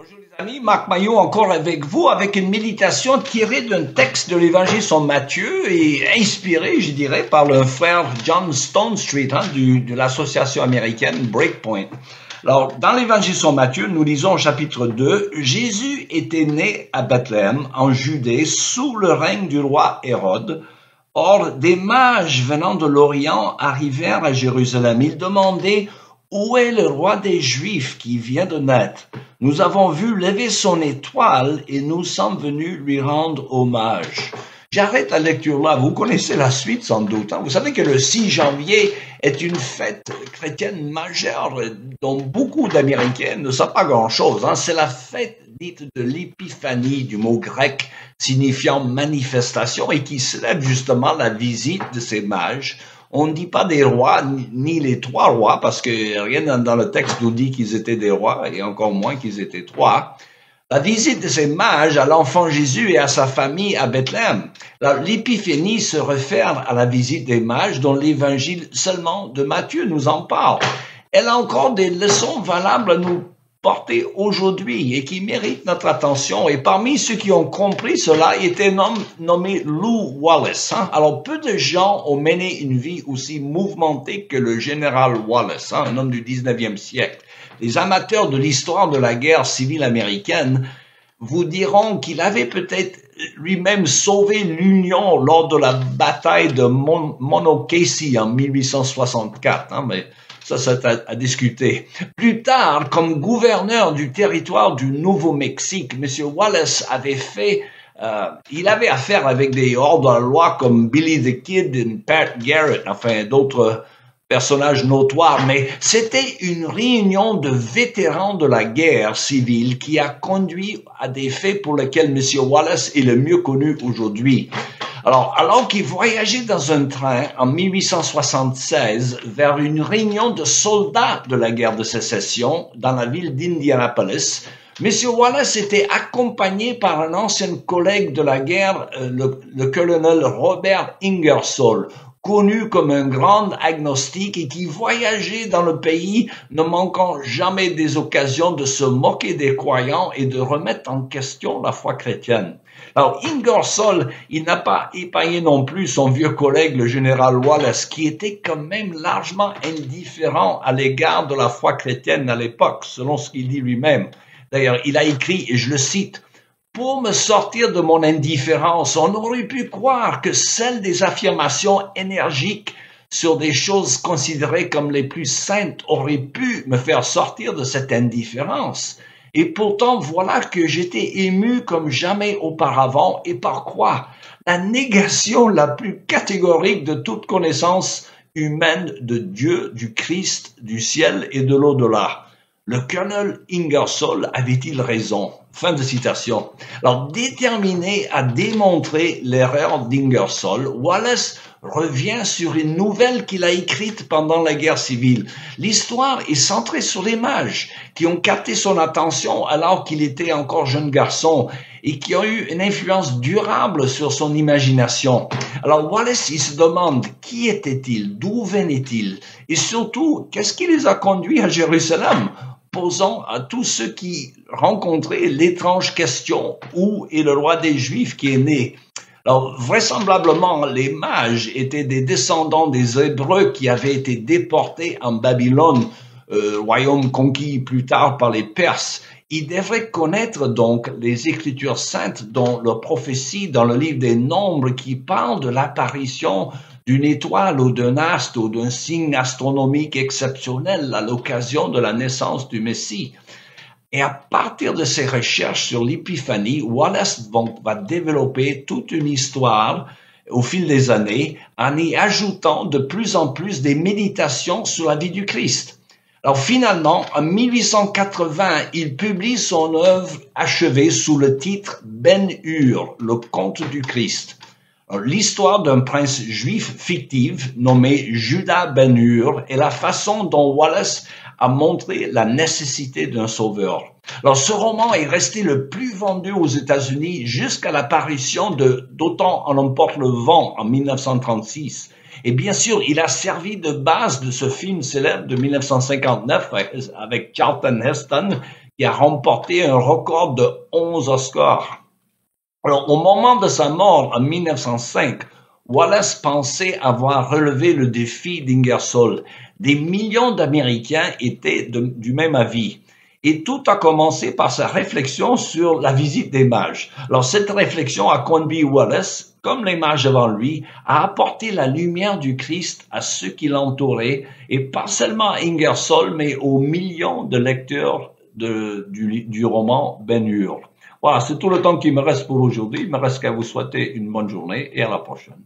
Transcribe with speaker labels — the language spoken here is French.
Speaker 1: Bonjour les amis, Marc Maillot encore avec vous avec une méditation tirée d'un texte de l'évangile selon Matthieu et inspirée, je dirais, par le frère John Stonestreet de l'association américaine Breakpoint. Alors, dans l'évangile selon Matthieu, nous lisons au chapitre 2, Jésus était né à Bethléem, en Judée, sous le règne du roi Hérode. Or, des mages venant de l'Orient arrivèrent à Jérusalem. Ils demandaient « Où est le roi des Juifs qui vient de naître? Nous avons vu lever son étoile et nous sommes venus lui rendre hommage. » J'arrête la lecture là. Vous connaissez la suite sans doute. Vous savez que le 6 janvier est une fête chrétienne majeure dont beaucoup d'Américains ne savent pas grand-chose. C'est la fête dite de l'épiphanie, du mot grec signifiant manifestation et qui célèbre justement la visite de ces mages. On ne dit pas des rois, ni les trois rois, parce que rien dans le texte nous dit qu'ils étaient des rois, et encore moins qu'ils étaient trois. La visite de ces mages à l'enfant Jésus et à sa famille à Bethléem. L'épiphanie se réfère à la visite des mages dont l'évangile seulement de Matthieu nous en parle. Elle a encore des leçons valables à nous porter aujourd'hui et qui méritent notre attention. Et parmi ceux qui ont compris cela, il était nommé Lew Wallace. Alors, peu de gens ont mené une vie aussi mouvementée que le général Wallace, un homme du 19e siècle. Les amateurs de l'histoire de la guerre civile américaine vous diront qu'il avait peut-être lui-même sauvé l'Union lors de la bataille de Monocacy en 1864, mais ça c'est à discuter. Plus tard, comme gouverneur du territoire du Nouveau-Mexique, M. Wallace il avait affaire avec des hors-de-la-loi comme Billy the Kid et Pat Garrett, enfin d'autres personnages notoires, mais c'était une réunion de vétérans de la guerre civile qui a conduit à des faits pour lesquels M. Wallace est le mieux connu aujourd'hui. Alors qu'il voyageait dans un train en 1876 vers une réunion de soldats de la guerre de sécession dans la ville d'Indianapolis, M. Wallace était accompagné par un ancien collègue de la guerre, le colonel Robert Ingersoll, connu comme un grand agnostique et qui voyageait dans le pays, ne manquant jamais des occasions de se moquer des croyants et de remettre en question la foi chrétienne. Alors, Ingersoll, il n'a pas épargné non plus son vieux collègue, le général Wallace, qui était quand même largement indifférent à l'égard de la foi chrétienne à l'époque, selon ce qu'il dit lui-même. D'ailleurs, il a écrit, et je le cite, « Pour me sortir de mon indifférence, on aurait pu croire que celle des affirmations énergiques sur des choses considérées comme les plus saintes aurait pu me faire sortir de cette indifférence. Et pourtant, voilà que j'étais ému comme jamais auparavant. Et par quoi? La négation la plus catégorique de toute connaissance humaine de Dieu, du Christ, du ciel et de l'au-delà. Le colonel Ingersoll avait-il raison? » Fin de citation. Alors, déterminé à démontrer l'erreur d'Ingersoll, Wallace revient sur une nouvelle qu'il a écrite pendant la guerre civile. L'histoire est centrée sur les mages qui ont capté son attention alors qu'il était encore jeune garçon et qui ont eu une influence durable sur son imagination. Alors Wallace, il se demande qui étaient-ils, d'où venaient-ils et surtout, qu'est-ce qui les a conduits à Jérusalem? Posant à tous ceux qui rencontraient l'étrange question « Où est le roi des Juifs qui est né ?» Alors, vraisemblablement, les mages étaient des descendants des Hébreux qui avaient été déportés en Babylone, royaume conquis plus tard par les Perses. Ils devraient connaître donc les Écritures saintes dont leur prophétie dans le livre des Nombres qui parle de l'apparition d'une étoile ou d'un astre ou d'un signe astronomique exceptionnel à l'occasion de la naissance du Messie. Et à partir de ses recherches sur l'épiphanie, Wallace va développer toute une histoire au fil des années en y ajoutant de plus en plus des méditations sur la vie du Christ. Alors finalement, en 1880, il publie son œuvre achevée sous le titre Ben-Hur, le conte du Christ. L'histoire d'un prince juif fictif nommé Judas Ben-Hur et la façon dont Wallace a montré la nécessité d'un sauveur. Alors, ce roman est resté le plus vendu aux États-Unis jusqu'à l'apparition d'Autant en emporte le vent en 1936. Et bien sûr, il a servi de base de ce film célèbre de 1959 avec Charlton Heston Il a remporté un record de 11 Oscars. Alors, au moment de sa mort en 1905, Wallace pensait avoir relevé le défi d'Ingersoll. Des millions d'Américains étaient du même avis. Et tout a commencé par sa réflexion sur la visite des mages. Alors, cette réflexion a conduit Wallace, comme les mages avant lui, à apporter la lumière du Christ à ceux qui l'entouraient, et pas seulement à Ingersoll, mais aux millions de lecteurs du roman Ben-Hur. Voilà, c'est tout le temps qu'il me reste pour aujourd'hui. Il me reste qu'à vous souhaiter une bonne journée et à la prochaine.